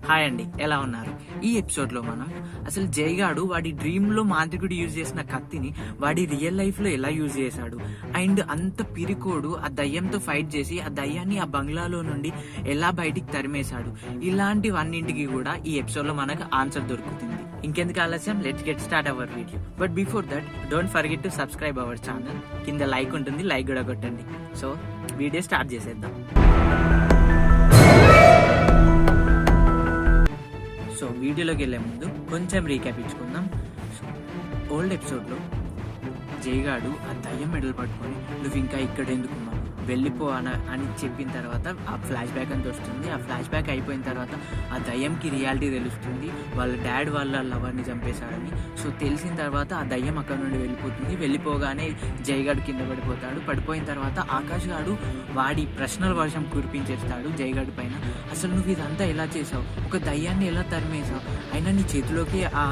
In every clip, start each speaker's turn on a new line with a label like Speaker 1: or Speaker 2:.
Speaker 1: Hi అండి, ఎలా ఉన్నారు? ఈ ఎపిసోడ్ లో మనం అసలు జైగాడు వాడి డ్రీమ్ లో మాంత్రికుడు యూజ్ చేసిన కత్తిని వాడి రియల్ లైఫ్ లో ఎలా యూజ్ చేశాడు, అండ్ అంత పిరికోడు ఆ దయ్యంతో ఫైట్ చేసి ఆ దయ్యాన్ని ఆ బంగ్లాలో నుండి ఎలా బయటికి తరిమేశాడు, ఇలాంటివన్నింటికి కూడా ఈ ఎపిసోడ్ లో మనకు ఆన్సర్ దొరుకుతుంది. ఇంకెందుకు ఆలస్యం, let's get start our video. But before that don't forget to subscribe our channel. కింద లైక్ ఉంటుంది, లైక్ కూడా కొట్టండి. సో వీడియో స్టార్ట్ చేసేద్దాం. సో వీడియోలోకి వెళ్ళే ముందు కొంచెం రీక్యాప్ ఇచ్చుకుందాం. ఓల్డ్ ఎపిసోడ్లో జైగాడు ఆ దయ్యం మెడలు పట్టుకొని నువ్వు ఇంకా ఇక్కడ ఎందుకున్నావు, వెళ్ళిపో అని చెప్పిన తర్వాత ఆ ఫ్లాష్ బ్యాక్ అంత వస్తుంది. ఆ ఫ్లాష్ బ్యాక్ అయిపోయిన తర్వాత ఆ దయ్యంకి రియాలిటీ తెలుస్తుంది, వాళ్ళ డాడ్ వాళ్ళ లవర్ని చంపేశాడని. సో తెలిసిన తర్వాత ఆ దయ్యం అక్కడ నుండి వెళ్ళిపోతుంది. వెళ్ళిపోగానే జైగాడు కింద పడిపోతాడు. పడిపోయిన తర్వాత ఆకాష్ గాడు వాడి ప్రశ్నల వర్షం కురిపించేస్తాడు జైగాడు పైన. అసలు నువ్వు ఇదంతా ఎలా చేసావు, ఒక దయ్యాన్ని ఎలా తరిమేశావు, అయినా నీ చేతిలోకి ఆ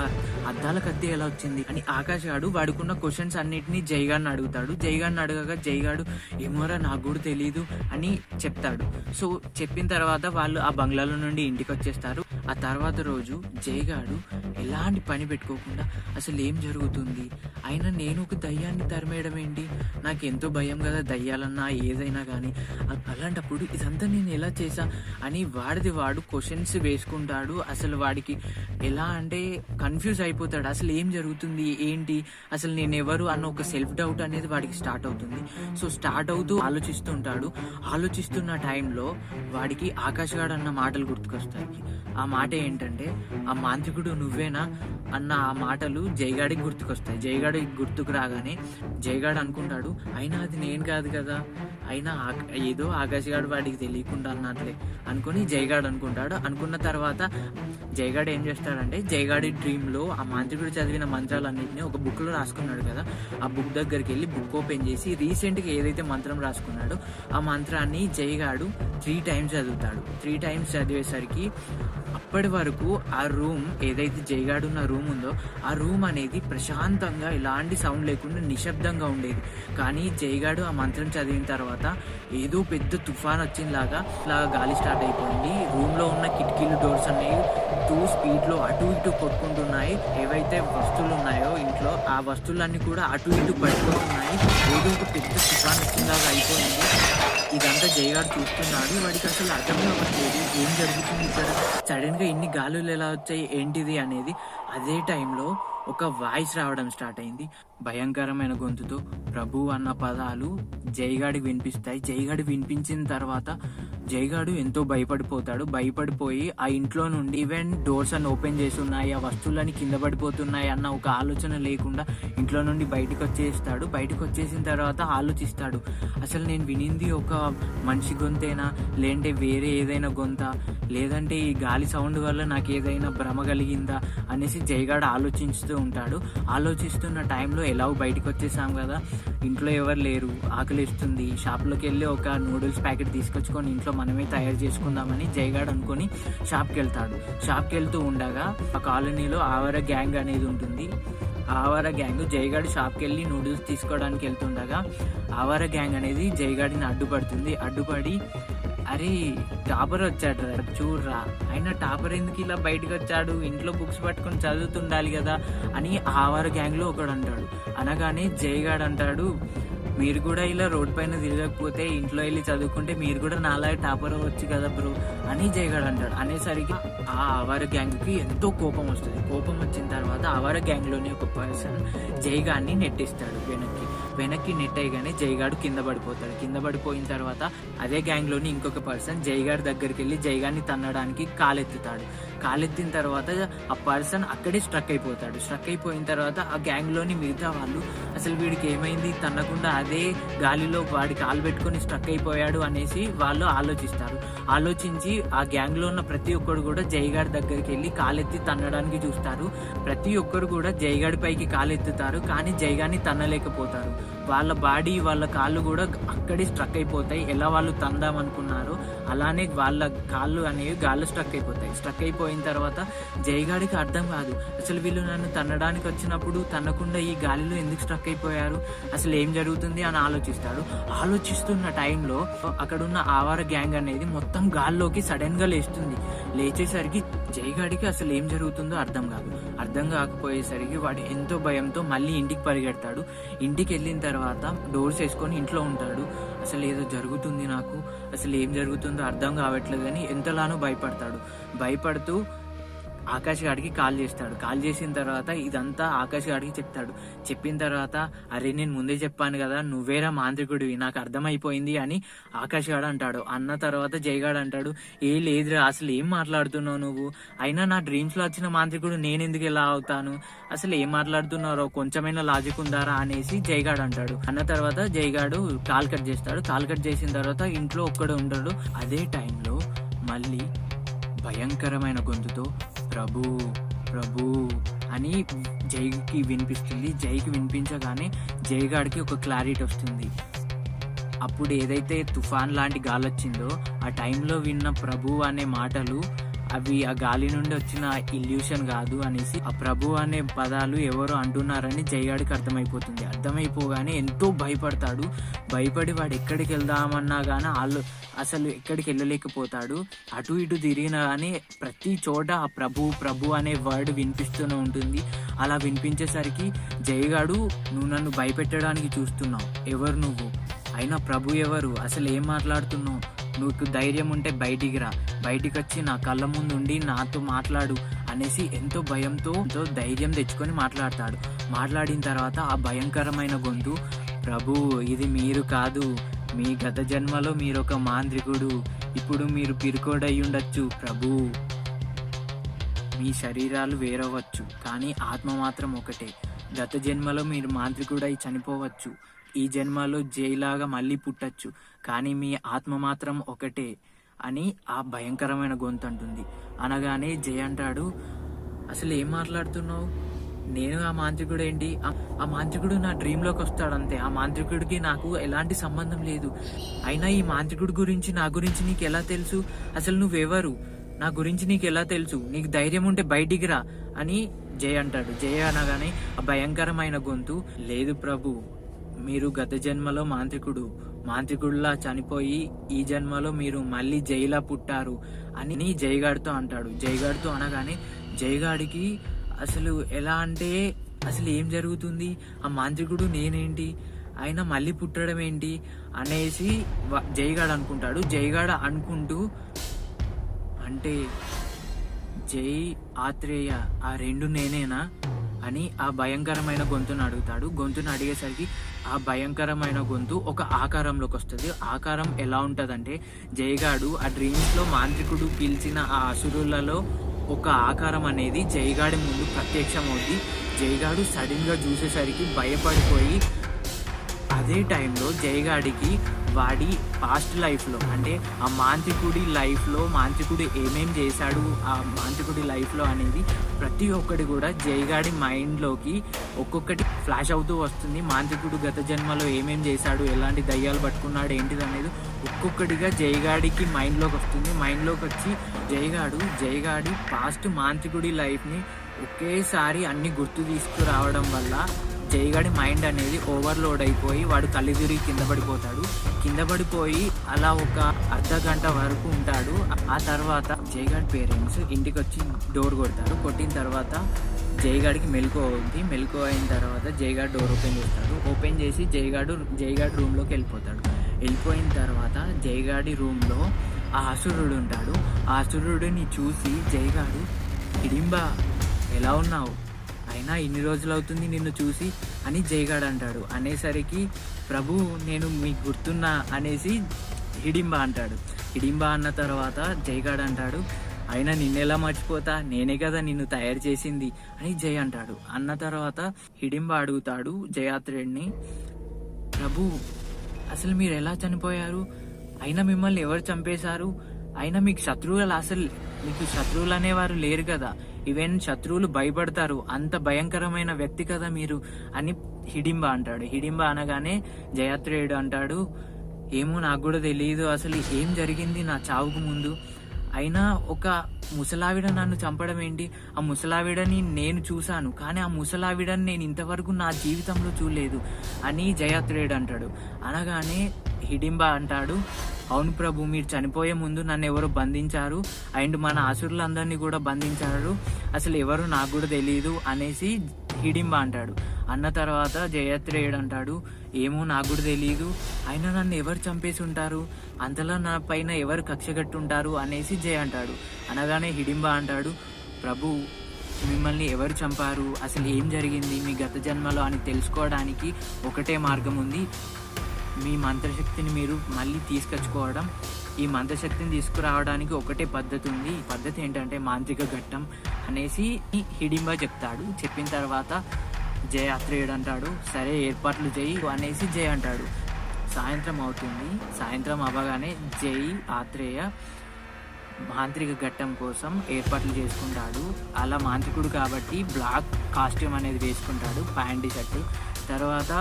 Speaker 1: అద్దాల కత్తి ఎలా వచ్చింది అని ఆకాష్ గాడు వాడుకున్న క్వశ్చన్స్ అన్నిటినీ జైగాడిని అడుగుతాడు. జైగాడిని అడగగా జైగాడు ఏమోరా నాకు కూడా తెలీదు అని చెప్తాడు. సో చెప్పిన తర్వాత వాళ్ళు ఆ బంగ్లాలో నుండి ఇంటికి వచ్చేస్తారు. ఆ తర్వాత రోజు జైగాడు ఎలాంటి పని పెట్టుకోకుండా అసలు ఏం జరుగుతుంది, అయినా నేను ఒక దయ్యాన్ని తరిమేయడం ఏంటి, నాకు ఎంతో భయం కదా దయ్యాలన్నా ఏదైనా కానీ, అలాంటప్పుడు ఇదంతా నేను ఎలా చేశా అని వాడిది వాడు క్వశ్చన్స్ వేసుకుంటాడు. అసలు వాడికి ఎలా అంటే కన్ఫ్యూజ్ అయిపోతాడు, అసలు ఏం జరుగుతుంది ఏంటి, అసలు నేను ఎవరు అన్న ఒక సెల్ఫ్ డౌట్ అనేది వాడికి స్టార్ట్ అవుతుంది. సో స్టార్ట్ అవుతూ ఆలోచిస్తుంటాడు. ఆలోచిస్తున్న టైంలో వాడికి ఆకాష్ గాడు అన్న మాటలు గుర్తుకొస్తాయి. ఆ మాట ఏంటంటే, ఆ మాంత్రికుడు నువ్వేనా అన్న ఆ మాటలు జైగాడికి గుర్తుకొస్తాయి. జైగాడికి గుర్తుకు రాగానే జైగాడు అనుకుంటాడు, అయినా అది నేను కాదు కదా, అయినా ఏదో ఆకాష్ గాడు వాడికి తెలియకుండా అన్నట్లే అనుకుని జైగాడు అనుకుంటాడు. అనుకున్న తర్వాత జైగాడు ఏం చేస్తాడంటే, జైగాడి డ్రీమ్లో ఆ మాంత్రికుడు చదివిన మంత్రాలన్నింటినీ ఒక బుక్లో రాసుకున్నాడు కదా, ఆ బుక్ దగ్గరికి వెళ్ళి బుక్ ఓపెన్ చేసి రీసెంట్గా ఏదైతే మంత్రం రాసుకున్నాడో ఆ మంత్రాన్ని జైగాడు 3 times చదువుతాడు. 3 times చదివేసరికి అప్పటి వరకు ఆ రూమ్ ఏదైతే జైగాడున్న రూమ్ ఉందో ఆ రూమ్ అనేది ప్రశాంతంగా ఎలాంటి సౌండ్ లేకుండా నిశ్శబ్దంగా ఉండేది. కానీ జైగాడు ఆ మంత్రం చదివిన తర్వాత ఏదో పెద్ద తుఫాన్ వచ్చినలాగా ఇట్లా గాలి స్టార్ట్ అయిపోయింది. రూమ్లో ఉన్న కిటికీలు డోర్స్ అనేవి 2 స్పీడ్లో అటు ఇటు కొట్టుకుంటున్నాయి. ఏవైతే వస్తువులు ఉన్నాయో ఇంట్లో ఆ వస్తువులన్నీ కూడా అటు ఇటు పడిపోతున్నాయి. ఏదో ఒక పెద్ద తుఫాన్ వచ్చినలాగా అయిపోయింది. ఇదంతా జైగాడు చూస్తున్నాడు. వాడికి అసలు అర్థం అవ్వట్లేదు ఏం జరుగుతుంది ఇక్కడ, సడన్ గా ఇన్ని గాలులు ఎలా వచ్చాయి ఏంటిది అనేది. అదే టైంలో ఒక వాయిస్ రావడం స్టార్ట్ అయింది. భయంకరమైన గొంతుతో ప్రభు అన్న పదాలు జైగాడికి వినిపిస్తాయి. జైగాడి వినిపించిన తర్వాత జైగాడు ఎంతో భయపడిపోతాడు. భయపడిపోయి ఆ ఇంట్లో నుండి ఈవెన్ డోర్స్ అన్ని ఓపెన్ చేసి ఉన్నాయి, ఆ వస్తువులని కింద పడిపోతున్నాయి అన్న ఒక ఆలోచన లేకుండా ఇంట్లో నుండి బయటకు వచ్చేస్తాడు. బయటకు వచ్చేసిన తర్వాత ఆలోచిస్తాడు, అసలు నేను వినింది ఒక మనిషి గొంతేనా, లేదంటే వేరే ఏదైనా గొంత, లేదంటే ఈ గాలి సౌండ్ వల్ల నాకు ఏదైనా భ్రమ కలిగిందా అనేసి జైగాడు ఆలోచిస్తూ ఉంటాడు. ఆలోచిస్తున్న టైంలో ఎలా బయటకు వచ్చేసాం కదా, ఇంట్లో ఎవరు లేరు, ఆకలిస్తుంది, షాప్లోకి వెళ్ళి ఒక నూడిల్స్ ప్యాకెట్ తీసుకొచ్చుకొని ఇంట్లో మనమే తయారు చేసుకుందామని జైగాడు అనుకొని షాప్కి వెళ్తాడు. షాప్కి వెళ్తూ ఉండగా ఆ కాలనీలో ఆవర గ్యాంగ్ అనేది ఉంటుంది. ఆవార గ్యాంగ్ జైగాడి షాప్కి వెళ్ళి నూడిల్స్ తీసుకోవడానికి వెళ్తుండగా ఆవార గ్యాంగ్ అనేది జైగాడిని అడ్డుపడుతుంది. అడ్డుపడి అరే టాపర్ వచ్చాడు చూడరా, అయినా టాపర్ ఎందుకు ఇలా బయటకు వచ్చాడు, ఇంట్లో బుక్స్ పట్టుకొని చదువుతుండాలి కదా అని ఆవార గ్యాంగ్లో ఒకడు అంటాడు. అనగానే జైగాడు అంటాడు, మీరు కూడా ఇలా రోడ్ పైన తిరగకపోతే ఇంట్లో వెళ్ళి చదువుకుంటే మీరు కూడా నాలా టాపర్ అవ్వచ్చు కదా బ్రో అని జైగాడు అంటాడు. అనేసరికి ఆ ఆవార గ్యాంగ్కి ఎంతో కోపం వస్తుంది. కోపం వచ్చిన తర్వాత ఆవార గ్యాంగ్లోని ఒక పర్సన్ జైగాడిని నెట్టిస్తాడు. వెనక్కి నెట్ అయ్యగానే జైగాడు కింద పడిపోతాడు. కింద పడిపోయిన తర్వాత అదే గ్యాంగ్లోని ఇంకొక పర్సన్ జైగాడి దగ్గరికి వెళ్ళి జైగాడిని తన్నడానికి కాలెత్తుతాడు. కాలెత్తిన తర్వాత ఆ పర్సన్ అక్కడే స్ట్రక్ అయిపోతాడు. స్ట్రక్ అయిపోయిన తర్వాత ఆ గ్యాంగ్లోని మిగతా వాళ్ళు అసలు వీడికి ఏమైంది, తన్నకుండా అదే గాలిలో వాడి కాలు పెట్టుకొని స్ట్రక్ అయిపోయాడు అనేసి వాళ్ళు ఆలోచిస్తారు. ఆలోచించి ఆ గ్యాంగ్లో ఉన్న ప్రతి ఒక్కరు కూడా జైగాడి దగ్గరికి వెళ్ళి కాలెత్తి తన్నడానికి చూస్తారు. ప్రతి ఒక్కరు కూడా జైగాడి పైకి కాలెత్తుతారు, కానీ జైగాడిని తన్నలేకపోతారు. వాళ్ళ బాడీ వాళ్ళ కాళ్ళు కూడా అక్కడే స్ట్రక్ అయిపోతాయి. ఎలా వాళ్ళు తందామనుకున్నారో అలానే వాళ్ళ కాళ్ళు అనేవి గాల్లో స్ట్రక్ అయిపోతాయి. స్ట్రక్ అయిపోయిన తర్వాత జయగాడికి అర్థం కాదు, అసలు వీళ్ళు నన్ను తన్నడానికి వచ్చినప్పుడు తన్నకుండా ఈ గాలిలో ఎందుకు స్ట్రక్ అయిపోయారు, అసలు ఏం జరుగుతుంది అని ఆలోచిస్తాడు. ఆలోచిస్తున్న టైంలో అక్కడున్న ఆవార గ్యాంగ్ అనేది మొత్తం గాల్లోకి సడన్ గా లేస్తుంది. లేచేసరికి జయగాడికి అసలు ఏం జరుగుతుందో అర్థం కాదు. అర్థం కాకపోయేసరికి వాడు ఎంతో భయంతో మళ్ళీ ఇంటికి పరిగెడతాడు. ఇంటికి వెళ్ళిన తర్వాత డోర్స్ వేసుకొని ఇంట్లో ఉంటాడు. అసలు ఏదో జరుగుతుంది, నాకు అసలు ఏం జరుగుతుందో అర్థం కావట్లేదని ఎంతలానో భయపడుతూ ఆకాష్ గాడికి కాల్ చేస్తాడు. కాల్ చేసిన తర్వాత ఇదంతా ఆకాష్ గాడికి చెప్తాడు. చెప్పిన తర్వాత, అరే నేను ముందే చెప్పాను కదా, నువ్వేరా మాంత్రికుడివి, నాకు అర్థమైపోయింది అని ఆకాష్ గాడు అంటాడు. అన్న తర్వాత జయగాడు అంటాడు, ఏ లేదురా, అసలు ఏం మాట్లాడుతున్నావు నువ్వు, అయినా నా డ్రీమ్స్ లో వచ్చిన మాంత్రికుడు నేనెందుకు ఎలా అవుతాను, అసలు ఏం మాట్లాడుతున్నారో కొంచెమైనా లాజిక్ ఉందారా అనేసి జయగాడు అంటాడు. అన్న తర్వాత జయగాడు కాల్ కట్ చేస్తాడు. కాల్ కట్ చేసిన తర్వాత ఇంట్లో ఒక్కడే ఉంటాడు. అదే టైంలో మళ్ళీ భయంకరమైన గొంతుతో ప్రభు ప్రభు అని జైకి వినిపిస్తుంది. జైకి వినిపించగానే జైగాడికి ఒక క్లారిటీ వస్తుంది. అప్పుడు ఏదైతే తుఫాన్ లాంటి గాలి వచ్చిందో ఆ టైంలో విన్న ప్రభు అనే మాటలు అవి ఆ గాలి నుండి వచ్చిన ఇల్యూషన్ కాదు అనేసి ఆ ప్రభు అనే పదాలు ఎవరో అంటున్నారని జయగాడికి అర్థమైపోతుంది. అర్థమైపోగానే ఎంతో భయపడతాడు. భయపడి వాడు ఎక్కడికి వెళ్దామన్నా కానీ అసలు ఎక్కడికి వెళ్ళలేకపోతాడు. అటు ఇటు తిరిగినా కానీ ప్రతి చోట ఆ ప్రభు అనే వర్డ్ వినిపిస్తూనే ఉంటుంది. అలా వినిపించేసరికి జయగాడు, నువ్వు నన్ను భయపెట్టడానికి చూస్తున్నావు, ఎవరు నువ్వు, అయినా ప్రభు ఎవరు, అసలు ఏం మాట్లాడుతున్నావు, నువ్వు ధైర్యం ఉంటే బయటికి రా, బయటికి వచ్చి నా కళ్ళ ముందు ఉండి నాతో మాట్లాడు అనేసి ఎంతో భయంతో ధైర్యం తెచ్చుకొని మాట్లాడతాడు. మాట్లాడిన తర్వాత ఆ భయంకరమైన గొంతు, ప్రభు ఇది మీరు కాదు, మీ గత జన్మలో మీరు ఒక మాంత్రికుడు, ఇప్పుడు మీరు పిరుకోడై ఉండొచ్చు ప్రభు, మీ శరీరాలు వేరవచ్చు కానీ ఆత్మ మాత్రం ఒకటే, గత జన్మలో మీరు మాంత్రికుడై చనిపోవచ్చు, ఈ జన్మలో జైలాగా మళ్ళీ పుట్టచ్చు, కానీ మీ ఆత్మ మాత్రం ఒకటే అని ఆ భయంకరమైన గొంతు అంటుంది. అనగానే జయ అంటాడు, అసలు ఏం మాట్లాడుతున్నావు, నేను ఆ మాంత్రికుడు ఏంటి, ఆ మాంత్రికుడు నా డ్రీమ్లోకి వస్తాడంతే, ఆ మాంత్రికుడికి నాకు ఎలాంటి సంబంధం లేదు, అయినా ఈ మాంత్రికుడి గురించి నా గురించి నీకు ఎలా తెలుసు, అసలు నువ్వెవరు, నా గురించి నీకు ఎలా తెలుసు, నీకు ధైర్యం ఉంటే బయటికి రా అని జయ అంటాడు. జయ అనగానే ఆ భయంకరమైన గొంతు, లేదు ప్రభు, మీరు గత జన్మలో మాంత్రికుడిలా చనిపోయి ఈ జన్మలో మీరు మళ్ళీ జైలా పుట్టారు అని జయగాడితో అంటాడు. జయగాడితో అనగానే జయగాడికి అసలు ఎలా అంటే అసలు ఏం జరుగుతుంది, ఆ మాంత్రికుడు నేనేంటి, ఆయన మళ్ళీ పుట్టడం ఏంటి అనేసి జయగాడు అనుకుంటాడు. జయగాడు అనుకుంటూ, అంటే జై ఆత్రేయ ఆ రెండు నేనేనా అని ఆ భయంకరమైన గొంతును అడుగుతాడు. గొంతును అడిగేసరికి ఆ భయంకరమైన గొంతు ఒక ఆకారంలోకి వస్తుంది. ఆకారం ఎలా ఉంటదంటే, జయగాడు ఆ డ్రీమ్స్ లో మాంత్రికుడు పిలిచిన ఆ అసురులలో ఒక ఆకారం అనేది జయగాడి ముందు ప్రత్యక్షమవుద్ది. జయగాడు సడన్ గా చూసేసరికి భయపడిపోయి, అదే టైంలో జయగాడికి వాడి పాస్ట్ లైఫ్లో అంటే ఆ మాంత్రికుడి లైఫ్లో మాంత్రికుడు ఏమేం చేశాడు ఆ మాంత్రికుడి లైఫ్లో అనేది ప్రతి ఒక్కటి కూడా జయగాడి మైండ్లోకి ఒక్కొక్కటి ఫ్లాష్ అవుతూ వస్తుంది. మాంత్రికుడు గత జన్మలో ఏమేం చేశాడు, ఎలాంటి దయ్యాలు పట్టుకున్నాడు ఏంటిది అనేది ఒక్కొక్కటిగా జయగాడికి మైండ్లోకి వస్తుంది. మైండ్లోకి వచ్చి జయగాడి పాస్ట్ మాంత్రికుడి లైఫ్ని ఒకేసారి అన్ని గుర్తు తీసుకురావడం వల్ల జయగాడి మైండ్ అనేది ఓవర్లోడ్ అయిపోయి వాడు కళ్ళు తిరిగి కింద పడిపోయి అలా ఒక అర్ధ గంట వరకు ఉంటాడు. ఆ తర్వాత జయగాడి పేరెంట్స్ ఇంటికి వచ్చి డోర్ కొడతారు. కొట్టిన తర్వాత జయగాడికి మెలకువ అవుద్ది. మెలకువ అయిన తర్వాత జయగాడు డోర్ ఓపెన్ చేసి జయగాడి రూమ్లోకి వెళ్ళిపోయిన తర్వాత జయగాడి రూమ్లో ఆ అసురుడు ఉంటాడు. ఆ అసురుడిని చూసి జయగాడు, హిడింబా ఎలా ఉన్నావు, అయినా ఇన్ని రోజులు అవుతుంది నిన్ను చూసి అని జయగాడు అంటాడు. అనేసరికి ప్రభు నేను మీకు గుర్తున్నా అనేసి హిడింబా అంటాడు. హిడింబా అన్న తర్వాత జయగాడు అంటాడు, అయినా నిన్నెలా మర్చిపోతా, నేనే కదా నిన్ను తయారు చేసింది అని జయ అంటాడు. అన్న తర్వాత హిడింబా అడుగుతాడు జయాత్రేయుడిని, ప్రభు అసలు మీరు ఎలా చనిపోయారు, అయినా మిమ్మల్ని ఎవరు చంపేశారు, అయినా మీకు శత్రువులు అనేవారు లేరు కదా, ఈవెన్ శత్రువులు భయపడతారు, అంత భయంకరమైన వ్యక్తి కదా మీరు అని హిడింబా అంటాడు. హిడింబా అనగానే జయాత్రేయుడు అంటాడు, ఏమో నాకు కూడా తెలియదు అసలు ఏం జరిగింది నా చావుకు ముందు. అయినా ఒక ముసలావిడ నన్ను చంపడం ఏంటి? ఆ ముసలావిడని నేను చూశాను, కానీ ఆ ముసలావిడని నేను ఇంతవరకు నా జీవితంలో చూడలేదు అని జయాత్రేయుడు అంటాడు. అనగానే హిడింబ అంటాడు, అవును ప్రభు, మీరు చనిపోయే ముందు నన్ను ఎవరో బంధించారు అండ్ మన అసురులందరినీ కూడా బంధించారు, అసలు ఎవరు నాకు కూడా తెలియదు అనేసి హిడింబ అంటాడు. అన్న తర్వాత జయాత్రేయుడు అంటాడు, ఏమో నాకు కూడా తెలియదు, అయినా నన్ను ఎవరు చంపేసి ఉంటారు, అంతలా నా పైన ఎవరు కక్ష కట్టుంటారు అనేసి జయ అంటాడు. అనగానే హిడింబ అంటాడు, ప్రభు, మిమ్మల్ని ఎవరు చంపారు, అసలు ఏం జరిగింది మీ గత జన్మలో అని తెలుసుకోవడానికి ఒకటే మార్గం ఉంది, మీ మంత్రశక్తిని మీరు మళ్ళీ తీసుకొచ్చుకోవడం. ఈ మంత్రశక్తిని తీసుకురావడానికి ఒకటే పద్ధతి ఉంది, ఈ పద్ధతి ఏంటంటే మాంత్రిక ఘట్టం అనేసి హిడింబ చెప్తాడు. చెప్పిన తర్వాత జయాత్రేయుడు అంటాడు, సరే ఏర్పాట్లు చేయి అనేసి జయ అంటాడు. సాయంత్రం అవుతుంది. సాయంత్రం అవ్వగానే జై ఆత్రేయ మాంత్రిక ఘట్టం కోసం ఏర్పాట్లు చేసుకుంటాడు. అలా మాంత్రికుడు కాబట్టి బ్లాక్ కాస్ట్యూమ్ అనేది వేసుకుంటాడు, ప్యాంట్ షర్ట్. తర్వాత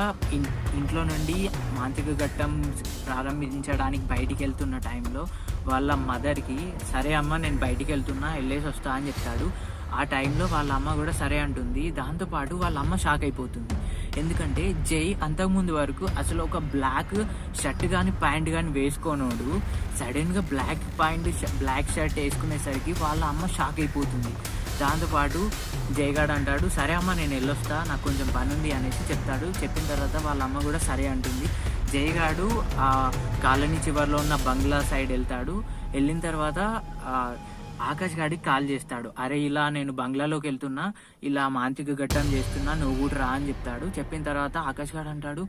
Speaker 1: ఇంట్లో నుండి మాంత్రిక ఘట్టం ప్రారంభించడానికి బయటికి వెళ్తున్న టైంలో వాళ్ళ మదర్కి, సరే అమ్మ నేను బయటికి వెళ్తున్నా, వెళ్ళేసి వస్తా అని చెప్తాడు. ఆ టైంలో వాళ్ళ అమ్మ కూడా సరే అంటుంది. దాంతోపాటు వాళ్ళ అమ్మ షాక్ అయిపోతుంది. ఎందుకంటే జై అంతకుముందు వరకు అసలు ఒక బ్లాక్ షర్ట్ కానీ ప్యాంట్ కానీ వేసుకోనోడు సడన్గా బ్లాక్ షర్ట్ వేసుకునేసరికి వాళ్ళ అమ్మ షాక్ అయిపోతుంది. దాంతోపాటు జయగాడు అంటాడు, సరే అమ్మ నేను వెళ్ళొస్తా, నాకు కొంచెం పని ఉంది అనేసి చెప్తాడు. చెప్పిన తర్వాత వాళ్ళ అమ్మ కూడా సరే అంటుంది. జయగాడు ఆ కాలనీ చివరిలో ఉన్న బంగ్లా సైడ్ వెళ్తాడు. వెళ్ళిన తర్వాత ఆకాష్ గాడికి కాల్ చేస్తాడు, అరే ఇలా నేను బంగ్లాలోకి వెళ్తున్నా, ఇలా మాంత్రిక ఘట్టం చేస్తున్నా, నువ్వు కూడా రా అని చెప్తాడు. చెప్పిన తర్వాత ఆకాష్ గాడు అంటాడు,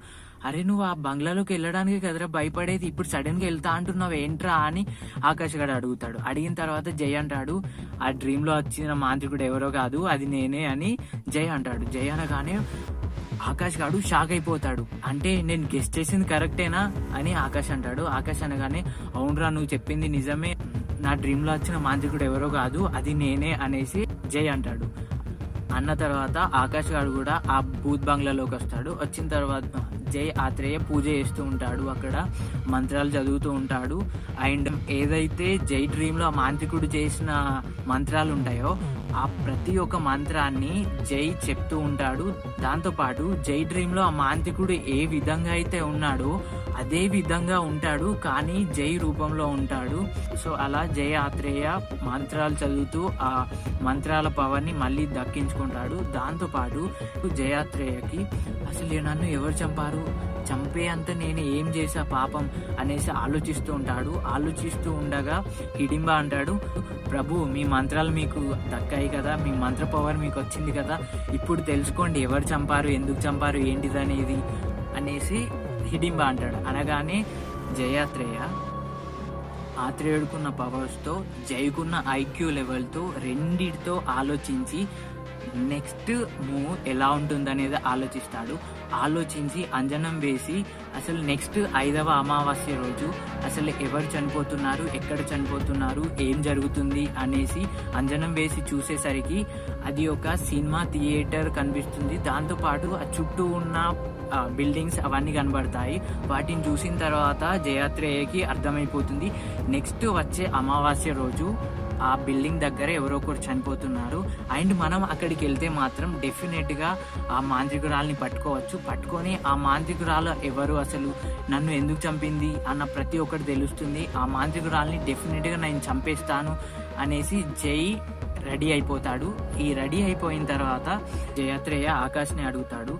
Speaker 1: అరే నువ్వు ఆ బంగ్లాలోకి వెళ్ళడానికి కదరా భయపడేది, ఇప్పుడు సడన్ గా వెళ్తా అంటున్నావు ఏంట్రా అని ఆకాష్ గాడు అడుగుతాడు. అడిగిన తర్వాత జై అంటాడు, ఆ డ్రీమ్ లో వచ్చిన మాంత్రికుడు ఎవరో కాదు, అది నేనే అని జై అంటాడు. జై అనగానే ఆకాష్ గాడు షాక్ అయిపోతాడు. అంటే నేను గెస్ట్ చేసింది కరెక్టేనా అని ఆకాష్ అంటాడు. ఆకాష్ అనగానే అవునరా నువ్వు చెప్పింది నిజమే, నా డ్రీమ్ లో వచ్చిన మాంత్రికుడు ఎవరో కాదు, అది నేనే అనేసి జై అంటాడు. అన్న తర్వాత ఆకాష్ గాడు కూడా ఆ భూత్ బంగ్లాలోకి వస్తాడు. వచ్చిన తర్వాత జై ఆత్రేయ పూజ చేస్తూ ఉంటాడు, అక్కడ మంత్రాలు చదువుతూ ఉంటాడు. అండ్ ఏదైతే జై డ్రీమ్ లో ఆ మాంత్రికుడు చేసిన మంత్రాలు ఉంటాయో ఆ ప్రతి ఒక్క మంత్రాన్ని జై చెప్తూ ఉంటాడు. దాంతోపాటు జై డ్రీమ్ లో ఆ మాంత్రికుడు ఏ విధంగా అయితే ఉన్నాడో అదే విధంగా ఉంటాడు, కానీ జై రూపంలో ఉంటాడు. సో అలా జై ఆత్రేయ మంత్రాలు చదువుతూ ఆ మంత్రాల పవర్ ని మళ్ళీ దక్కించుకుంటాడు. దాంతోపాటు జయాత్రేయకి అసలు నన్ను ఎవరు చంపారు, చంపే అంత నేను ఏం చేసా పాపం అనేసి ఆలోచిస్తూ ఉంటాడు. ఆలోచిస్తూ ఉండగా హిడింబ అంటాడు, ప్రభు మీ మంత్రాలు మీకు దక్కాయి కదా, మీ మంత్ర పవర్ మీకు వచ్చింది కదా, ఇప్పుడు తెలుసుకోండి ఎవరు చంపారు, ఎందుకు చంపారు, ఏంటిదనేది అనేసి హిడింబ అంటాడు. అనగానే జయాత్రేయ ఆత్రేయుడుకున్న పవర్స్తో జైకున్న ఐక్యూ లెవెల్తో రెండిటితో ఆలోచించి నెక్స్ట్ మూవ్ ఎలా ఉంటుందనేది ఆలోచిస్తాడు. ఆలోచించి అంజనం వేసి అసలు నెక్స్ట్ 5వ అమావాస్య రోజు అసలు ఎవరు చనిపోతున్నారు, ఎక్కడ చనిపోతున్నారు, ఏం జరుగుతుంది అనేసి అంజనం వేసి చూసేసరికి అది ఒక సినిమా థియేటర్ కనిపిస్తుంది. దాంతోపాటు ఆ చుట్టూ ఉన్న బిల్డింగ్స్ అవన్నీ కనబడతాయి. వాటిని చూసిన తర్వాత జయాత్రేయకి అర్థమైపోతుంది నెక్స్ట్ వచ్చే అమావాస్య రోజు ఆ బిల్డింగ్ దగ్గర ఎవరో ఒకరు చనిపోతున్నారు. అండ్ మనం అక్కడికి వెళ్తే మాత్రం డెఫినెట్ గా ఆ మాంత్రికురాల్ని పట్టుకొని ఆ మాంత్రికురాలు ఎవరు, అసలు నన్ను ఎందుకు చంపింది అన్న ప్రతి ఒక్కటి తెలుస్తుంది. ఆ మాంత్రికురాల్ని డెఫినెట్ గా నేను చంపేస్తాను అనేసి జై రెడీ అయిపోతాడు. ఈ రెడీ అయిపోయిన తర్వాత జయాత్రేయ ఆకాష్ని అడుగుతాడు,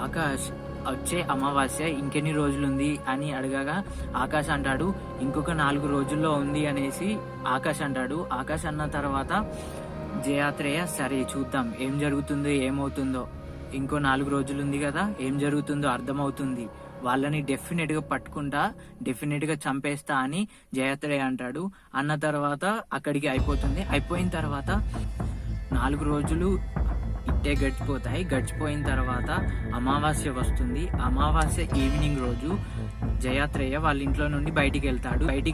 Speaker 1: ఆకాష్ వచ్చే అమావాస్య ఇంకెన్ని రోజులుంది అని అడగగా ఆకాష్ అంటాడు, ఇంకొక 4 రోజుల్లో ఉంది అనేసి ఆకాష్ అంటాడు. ఆకాష్ అన్న తర్వాత జయాత్రేయ సరే చూద్దాం ఏం జరుగుతుందో ఏమవుతుందో, ఇంకో 4 రోజులు ఉంది కదా, ఏం జరుగుతుందో అర్థమవుతుంది, వాళ్ళని డెఫినెట్ గా పట్టుకుంటా, డెఫినెట్ గా చంపేస్తా అని జయాత్రేయ అంటాడు. అన్న తర్వాత అక్కడికి అయిపోతుంది. అయిపోయిన తర్వాత 4 రోజులు అట్టే గడిచిపోయిన తర్వాత అమావాస్య వస్తుంది. అమావాస్య ఈవినింగ్ రోజు జయాత్రేయ వాళ్ళ ఇంట్లో నుండి బయటికి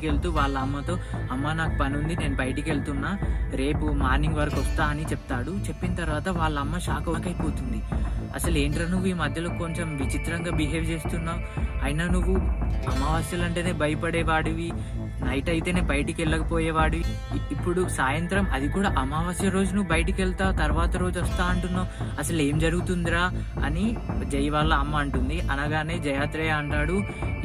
Speaker 1: వెళ్తూ వాళ్ళ అమ్మతో, అమ్మ నాకు పని ఉంది, నేను బయటికి వెళ్తున్నా, రేపు మార్నింగ్ వరకు వస్తా అని చెప్తాడు. చెప్పిన తర్వాత వాళ్ళ అమ్మ షాక్ అయిపోతుంది. అసలు ఏంట్రా నువ్వు ఈ మధ్యలో కొంచెం విచిత్రంగా బిహేవ్ చేస్తున్నావు, అయినా నువ్వు అమావాస్యలు అంటేనే భయపడేవాడివి, నైట్ అయితేనే బయటికి వెళ్ళకపోయేవాడివి, ఇప్పుడు సాయంత్రం అది కూడా అమావాస్య రోజు నువ్వు బయటికి వెళ్తావు, తర్వాత రోజు వస్తా అంటున్నావు, అసలు ఏం జరుగుతుందిరా అని జై వాళ్ళ అమ్మ అంటుంది. అనగానే జయాత్రేయ అంటాడు,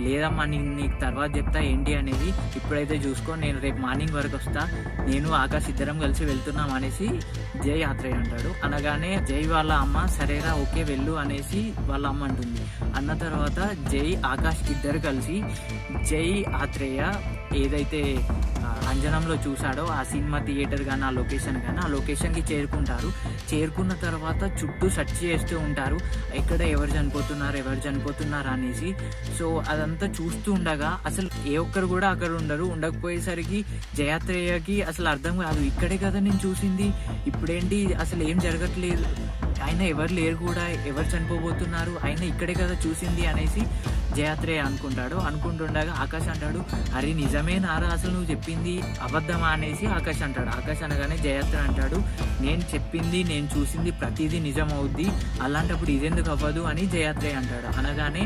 Speaker 1: లేదమ్మా నీకు తర్వాత చెప్తా ఏంటి అనేది, ఇప్పుడైతే చూసుకో, నేను రేపు మార్నింగ్ వరకు వస్తా, నేను ఆకాష్ ఇద్దరం కలిసి వెళ్తున్నాం అనేసి జయాత్రేయ అంటాడు. అనగానే జై వాళ్ళ అమ్మ సరేరా ఓకే వెళ్ళు అనేసి వాళ్ళ అమ్మ అంటుంది. అన్న తర్వాత జై ఆకాష్ ఇద్దరు కలిసి జై ఆత్రేయ ఏదైతే అంజనంలో చూశాడో ఆ సినిమా థియేటర్ కానీ ఆ లొకేషన్కి చేరుకున్న తర్వాత చుట్టూ సెర్చ్ చేస్తూ ఉంటారు, ఎక్కడ ఎవరు చనిపోతున్నారు అనేసి. సో అదంతా చూస్తూ ఉండగా అసలు ఏ ఒక్కరు కూడా అక్కడ ఉండకపోయేసరికి జయాత్రేయకి అసలు అర్థం కాదు, ఇక్కడే కదా నేను చూసింది, ఇప్పుడేంటి అసలు ఏం జరగట్లేదు, ఆయన ఎవరు లేరు కూడా, ఎవరు చనిపోబోతున్నారు, ఆయన ఇక్కడే కదా చూసింది అనేసి జయాత్రేయ అనుకుంటుండగా ఆకాష్ అంటాడు, అరే నిజమేనారా అసలు నువ్వు చెప్పింది అబద్ధమా అనేసి ఆకాష్ అంటాడు. ఆకాష్ అనగానే జయాత్రేయ అంటాడు, నేను చూసింది ప్రతిదీ నిజం అవుద్ది, అలాంటప్పుడు ఇదెందుకు అవ్వదు అని జయాత్రేయ అంటాడు. అనగానే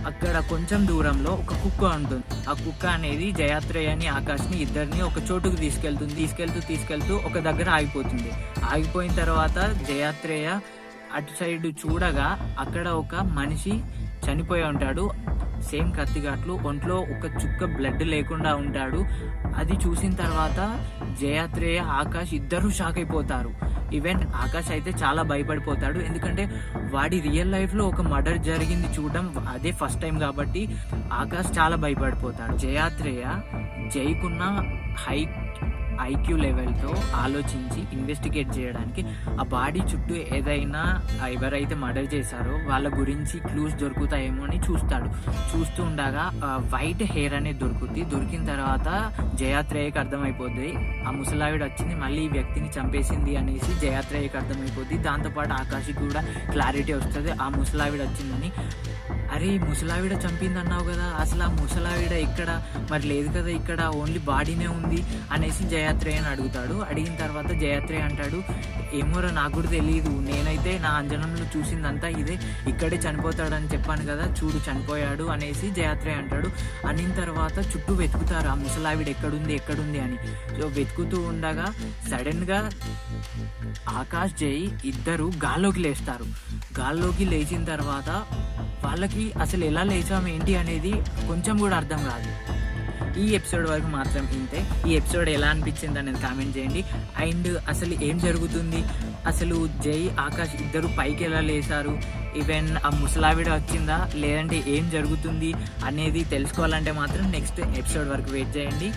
Speaker 1: అక్కడ కొంచెం దూరంలో ఒక కుక్క ఉంటుంది. ఆ కుక్క అనేది జయాత్రేయని ఆకాష్ని ఇద్దరిని ఒక చోటుకు తీసుకెళ్తూ ఒక దగ్గర ఆగిపోయిన తర్వాత జయాత్రేయ అటు సైడ్ చూడగా అక్కడ ఒక మనిషి చనిపోయి ఉంటాడు, సేమ్ కత్తిఘాట్లు, ఒంట్లో ఒక చుక్క బ్లడ్ లేకుండా ఉంటాడు. అది చూసిన తర్వాత జయాత్రేయ ఆకాష్ ఇద్దరు షాక్ అయిపోతారు. ఈవెన్ ఆకాష్ అయితే చాలా భయపడిపోతాడు, ఎందుకంటే వాడి రియల్ లైఫ్ లో ఒక మర్డర్ జరిగింది చూడడం అదే ఫస్ట్ టైం కాబట్టి ఆకాష్ చాలా భయపడిపోతాడు. జయాత్రేయ జైకున్న ఐక్యూ లెవెల్తో ఆలోచించి ఇన్వెస్టిగేట్ చేయడానికి ఆ బాడీ చుట్టూ ఏదైనా ఎవరైతే మర్డర్ చేశారో వాళ్ళ గురించి క్లూస్ దొరుకుతాయేమో అని చూస్తూ ఉండగా వైట్ హెయిర్ అనేది దొరికిన తర్వాత జయాత్రేయకి అర్థమైపోద్ది, ఆ ముసలావిడ వచ్చింది మళ్ళీ ఈ వ్యక్తిని చంపేసింది అనేసి జయాత్రేయకి అర్థమైపోద్ది. దాంతోపాటు ఆకాష్కి కూడా క్లారిటీ వస్తుంది, ఆ ముసలావిడ వచ్చిందని. అరే ముసలావిడ చంపింది అన్నావు కదా, అసలు ఆ ముసలావిడ ఎక్కడ, మరి లేదు కదా ఇక్కడ, ఓన్లీ బాడీనే ఉంది అనేసి జయాత్రేయని అడిగిన తర్వాత జయాత్రేయ అంటాడు, ఏమోరా నాకు కూడా తెలియదు, నేనైతే నా అంజనంలో చూసిందంతా ఇదే, ఇక్కడే చనిపోతాడని చెప్పాను కదా, చూడు చనిపోయాడు అనేసి జయాత్రేయ అంటాడు. అనిన తర్వాత చుట్టూ వెతుకుతారు ఆ ముసలావిడ ఎక్కడుంది అని. సో వెతుకుతూ ఉండగా సడన్ గా ఆకాష్ జై ఇద్దరు గాల్లోకి లేచిన తర్వాత వాళ్ళకి అసలు ఎలా లేచాం ఏంటి అనేది కొంచెం కూడా అర్థం కాదు. ఈ ఎపిసోడ్ వరకు మాత్రం ఇంతే. ఈ ఎపిసోడ్ ఎలా అనిపించింది అనేది కామెంట్ చేయండి. అండ్ అసలు ఏం జరుగుతుంది, అసలు జై ఆకాష్ ఇద్దరు పైకి ఎలా లేచారు, ఈవెన్ ఆ ముసలావిడ వచ్చిందా లేదంటే ఏం జరుగుతుంది అనేది తెలుసుకోవాలంటే మాత్రం నెక్స్ట్ ఎపిసోడ్ వరకు వెయిట్ చేయండి.